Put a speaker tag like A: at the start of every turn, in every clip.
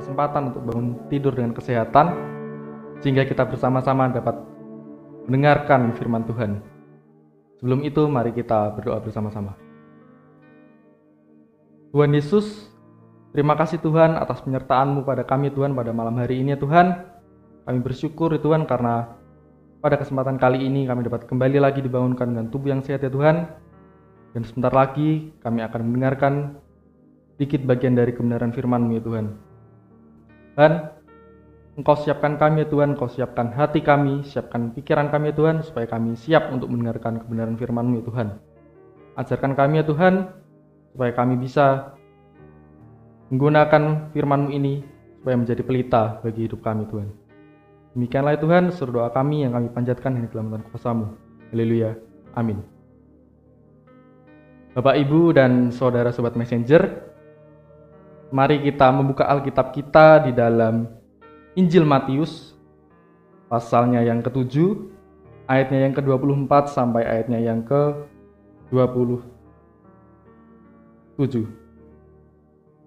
A: kesempatan untuk bangun tidur dengan kesehatan, sehingga kita bersama-sama dapat mendengarkan firman Tuhan. Sebelum itu, mari kita berdoa bersama-sama. Tuhan Yesus, terima kasih Tuhan atas penyertaan-Mu pada kami Tuhan pada malam hari ini ya Tuhan. Kami bersyukur ya Tuhan karena pada kesempatan kali ini kami dapat kembali lagi dibangunkan dengan tubuh yang sehat ya Tuhan. Dan sebentar lagi kami akan mendengarkan sedikit bagian dari kebenaran firman-Mu ya Tuhan. Dan Engkau siapkan kami ya Tuhan, Engkau siapkan hati kami, siapkan pikiran kami ya Tuhan, supaya kami siap untuk mendengarkan kebenaran firman-Mu ya Tuhan. Ajarkan kami ya Tuhan, supaya kami bisa menggunakan firman-Mu ini, supaya menjadi pelita bagi hidup kami Tuhan. Demikianlah ya Tuhan, seluruh doa kami yang kami panjatkan hanya dalam Tuhan kuasa-Mu. Haleluya, amin. Bapak, Ibu, dan Saudara Sobat Messenger, mari kita membuka Alkitab kita di dalam Injil Matius, pasalnya yang ke-7, ayatnya yang ke-24 sampai ayatnya yang ke-27.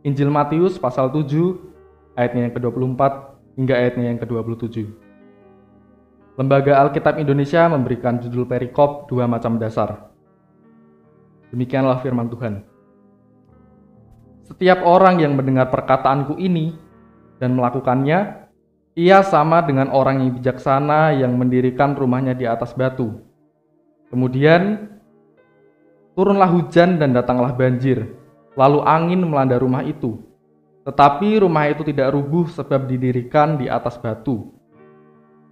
A: Injil Matius pasal 7, ayatnya yang ke-24 hingga ayatnya yang ke-27. Lembaga Alkitab Indonesia memberikan judul perikop 2 macam dasar. Demikianlah firman Tuhan. Setiap orang yang mendengar perkataanku ini dan melakukannya, ia sama dengan orang yang bijaksana yang mendirikan rumahnya di atas batu. Kemudian turunlah hujan dan datanglah banjir, lalu angin melanda rumah itu. Tetapi rumah itu tidak rubuh sebab didirikan di atas batu.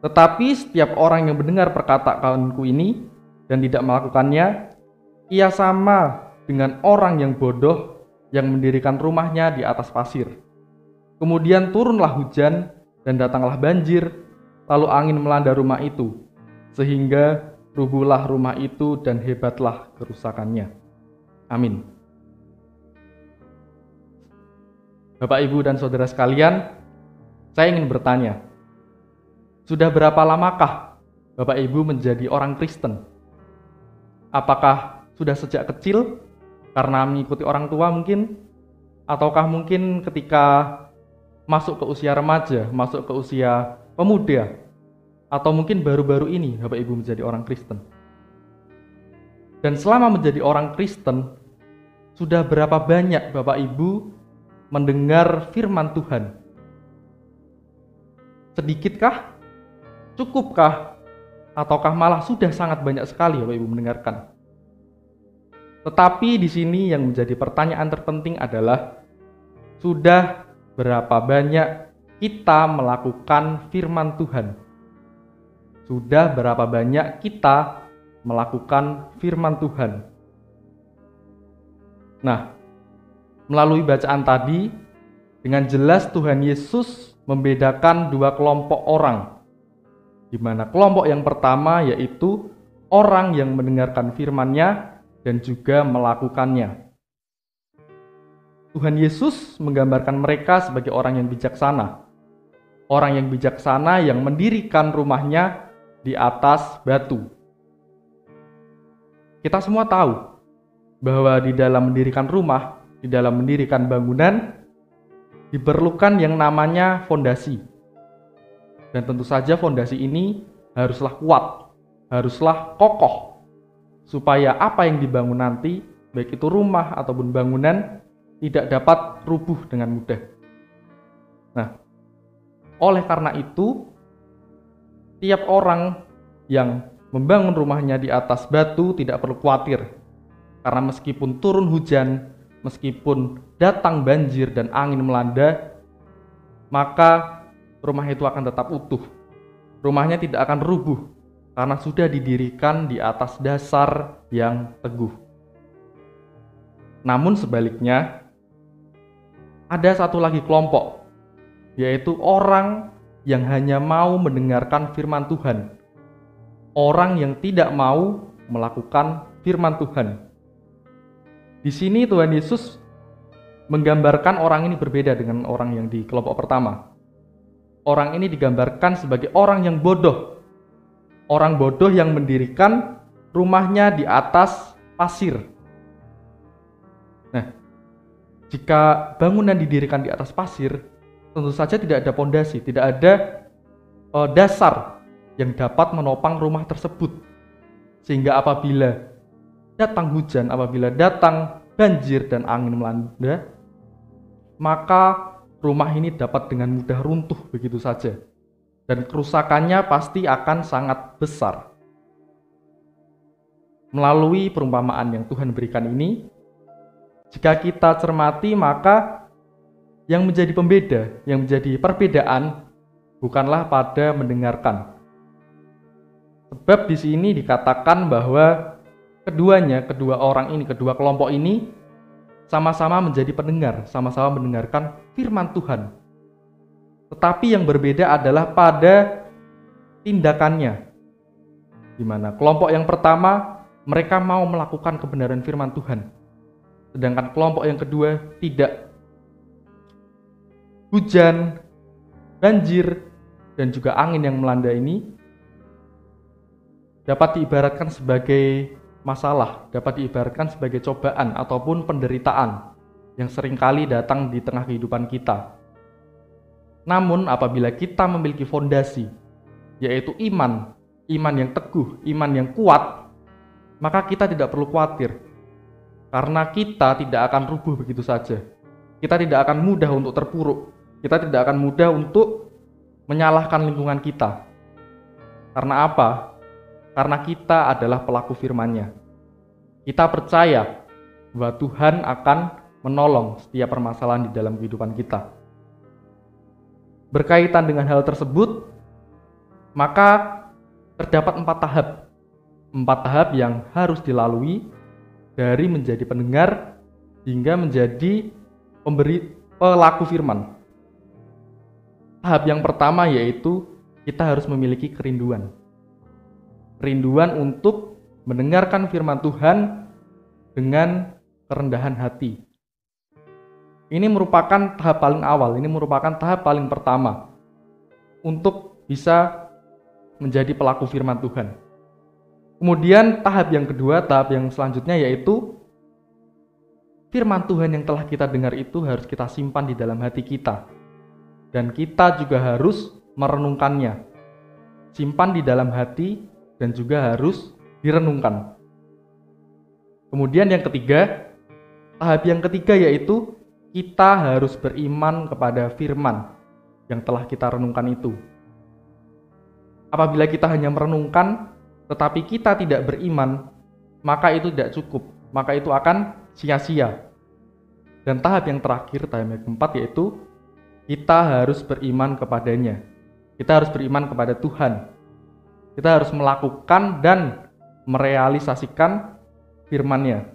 A: Tetapi setiap orang yang mendengar perkataanku ini dan tidak melakukannya, ia sama dengan orang yang bodoh yang mendirikan rumahnya di atas pasir. Kemudian turunlah hujan dan datanglah banjir, lalu angin melanda rumah itu, sehingga rubuhlah rumah itu dan hebatlah kerusakannya. Amin. Bapak, Ibu, dan Saudara sekalian, saya ingin bertanya, sudah berapa lamakah Bapak Ibu menjadi orang Kristen? Apakah sudah sejak kecil karena mengikuti orang tua mungkin? Ataukah mungkin ketika masuk ke usia remaja, masuk ke usia pemuda? Atau mungkin baru-baru ini Bapak Ibu menjadi orang Kristen? Dan selama menjadi orang Kristen, sudah berapa banyak Bapak Ibu mendengar firman Tuhan? Sedikitkah? Cukupkah? Ataukah malah sudah sangat banyak sekali Bapak Ibu mendengarkan? Tetapi di sini yang menjadi pertanyaan terpenting adalah, sudah berapa banyak kita melakukan firman Tuhan? Sudah berapa banyak kita melakukan firman Tuhan? Nah, melalui bacaan tadi, dengan jelas Tuhan Yesus membedakan dua kelompok orang, di mana kelompok yang pertama yaitu orang yang mendengarkan firman-Nya dan juga melakukannya. Tuhan Yesus menggambarkan mereka sebagai orang yang bijaksana. Orang yang bijaksana yang mendirikan rumahnya di atas batu. Kita semua tahu bahwa di dalam mendirikan rumah, di dalam mendirikan bangunan, diperlukan yang namanya fondasi. Dan tentu saja fondasi ini haruslah kuat, haruslah kokoh, supaya apa yang dibangun nanti, baik itu rumah ataupun bangunan, tidak dapat rubuh dengan mudah. Nah, oleh karena itu, tiap orang yang membangun rumahnya di atas batu tidak perlu khawatir, karena meskipun turun hujan, meskipun datang banjir dan angin melanda, maka rumah itu akan tetap utuh. Rumahnya tidak akan rubuh karena sudah didirikan di atas dasar yang teguh. Namun sebaliknya, ada satu lagi kelompok, yaitu orang yang hanya mau mendengarkan firman Tuhan. Orang yang tidak mau melakukan firman Tuhan. Di sini Tuhan Yesus menggambarkan orang ini berbeda dengan orang yang di kelompok pertama. Orang ini digambarkan sebagai orang yang bodoh. Orang bodoh yang mendirikan rumahnya di atas pasir. Nah, jika bangunan didirikan di atas pasir, tentu saja tidak ada pondasi, tidak ada dasar yang dapat menopang rumah tersebut. Sehingga apabila datang hujan, apabila datang banjir dan angin melanda, maka rumah ini dapat dengan mudah runtuh begitu saja. Dan kerusakannya pasti akan sangat besar. Melalui perumpamaan yang Tuhan berikan ini, jika kita cermati, maka yang menjadi pembeda, yang menjadi perbedaan bukanlah pada mendengarkan. Sebab di sini dikatakan bahwa kedua orang ini, kedua kelompok ini sama-sama menjadi pendengar, sama-sama mendengarkan firman Tuhan. Tetapi yang berbeda adalah pada tindakannya. Di mana kelompok yang pertama mereka mau melakukan kebenaran firman Tuhan, sedangkan kelompok yang kedua tidak. Hujan, banjir, dan juga angin yang melanda ini dapat diibaratkan sebagai masalah, dapat diibaratkan sebagai cobaan ataupun penderitaan yang seringkali datang di tengah kehidupan kita. Namun apabila kita memiliki fondasi, yaitu iman yang teguh, iman yang kuat, maka kita tidak perlu khawatir, karena kita tidak akan rubuh begitu saja. Kita tidak akan mudah untuk terpuruk, kita tidak akan mudah untuk menyalahkan lingkungan kita. Karena apa? Karena kita adalah pelaku firman-Nya. Kita percaya bahwa Tuhan akan menolong setiap permasalahan di dalam kehidupan kita. Berkaitan dengan hal tersebut, maka terdapat 4 tahap. 4 tahap yang harus dilalui dari menjadi pendengar hingga menjadi pelaku firman. Tahap yang pertama yaitu kita harus memiliki kerinduan. Kerinduan untuk mendengarkan firman Tuhan dengan kerendahan hati. Ini merupakan tahap paling awal, ini merupakan tahap paling pertama untuk bisa menjadi pelaku firman Tuhan. Kemudian tahap yang kedua, tahap yang selanjutnya yaitu firman Tuhan yang telah kita dengar itu harus kita simpan di dalam hati kita. Dan kita juga harus merenungkannya. Simpan di dalam hati dan juga harus direnungkan. Kemudian yang ketiga, tahap yang ketiga yaitu kita harus beriman kepada firman yang telah kita renungkan itu. Apabila kita hanya merenungkan tetapi kita tidak beriman, maka itu tidak cukup, maka itu akan sia-sia. Dan tahap yang terakhir, tahap yang keempat yaitu kita harus beriman kepadanya. Kita harus beriman kepada Tuhan. Kita harus melakukan dan merealisasikan firman-Nya.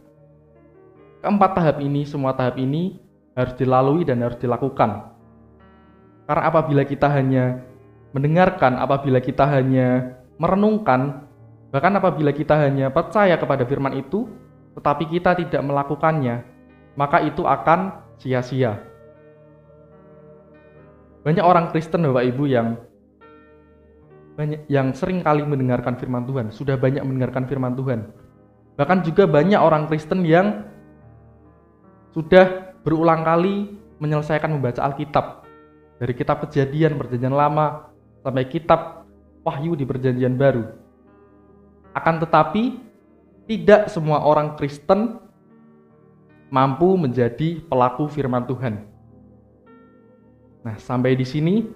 A: Keempat tahap ini, semua tahap ini harus dilalui dan harus dilakukan. Karena apabila kita hanya mendengarkan, apabila kita hanya merenungkan, bahkan apabila kita hanya percaya kepada firman itu, tetapi kita tidak melakukannya, maka itu akan sia-sia. Banyak orang Kristen, Bapak Ibu, yang sering kali mendengarkan firman Tuhan, sudah banyak mendengarkan firman Tuhan. Bahkan juga banyak orang Kristen yang sudah berulang kali menyelesaikan membaca Alkitab. Dari kitab Kejadian Perjanjian Lama sampai kitab Wahyu di Perjanjian Baru. Akan tetapi, tidak semua orang Kristen mampu menjadi pelaku firman Tuhan. Nah, sampai di sini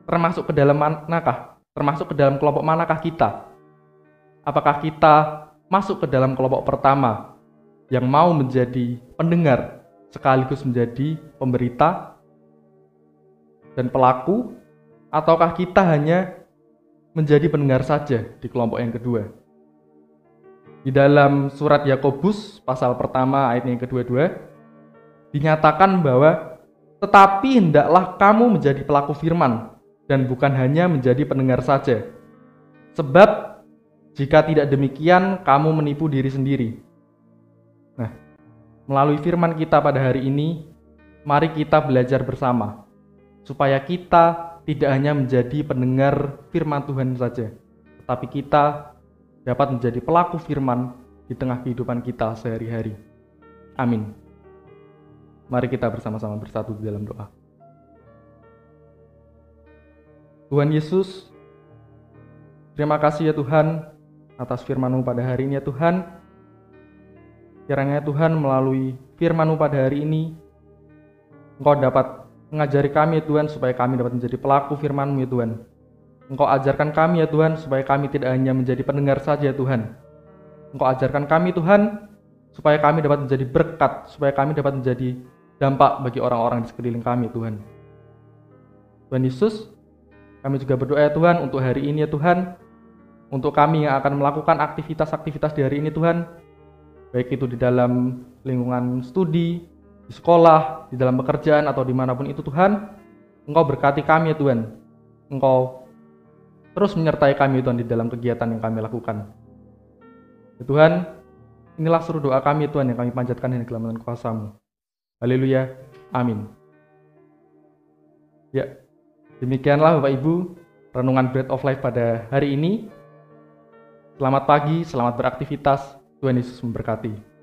A: termasuk ke dalam manakah? Termasuk ke dalam kelompok manakah kita? Apakah kita masuk ke dalam kelompok pertama yang mau menjadi pendengar sekaligus menjadi pemberita dan pelaku, ataukah kita hanya menjadi pendengar saja di kelompok yang kedua? Di dalam surat Yakobus pasal pertama ayat yang kedua dinyatakan bahwa tetapi hendaklah kamu menjadi pelaku firman dan bukan hanya menjadi pendengar saja. Sebab jika tidak demikian kamu menipu diri sendiri. Nah, melalui firman kita pada hari ini, mari kita belajar bersama supaya kita tidak hanya menjadi pendengar firman Tuhan saja, tetapi kita dapat menjadi pelaku firman di tengah kehidupan kita sehari-hari. Amin. Mari kita bersama-sama bersatu di dalam doa. Tuhan Yesus, terima kasih ya Tuhan atas firman-Mu pada hari ini ya Tuhan. Kiranya Tuhan melalui firman-Mu pada hari ini, Engkau dapat mengajari kami ya Tuhan supaya kami dapat menjadi pelaku firman-Mu ya Tuhan. Engkau ajarkan kami ya Tuhan supaya kami tidak hanya menjadi pendengar saja ya Tuhan. Engkau ajarkan kami Tuhan supaya kami dapat menjadi berkat, supaya kami dapat menjadi dampak bagi orang-orang di sekeliling kami Tuhan. Tuhan Yesus, kami juga berdoa ya Tuhan untuk hari ini ya Tuhan, untuk kami yang akan melakukan aktivitas-aktivitas di hari ini Tuhan, baik itu di dalam lingkungan studi, di sekolah, di dalam pekerjaan, atau dimanapun itu Tuhan, Engkau berkati kami ya Tuhan. Engkau terus menyertai kami Tuhan di dalam kegiatan yang kami lakukan. Ya Tuhan, inilah seluruh doa kami Tuhan yang kami panjatkan di dalam nama kuasa-Mu. Haleluya, amin. Ya, demikianlah Bapak Ibu, renungan Bread of Life pada hari ini. Selamat pagi, selamat beraktivitas. Tuhan Yesus memberkati.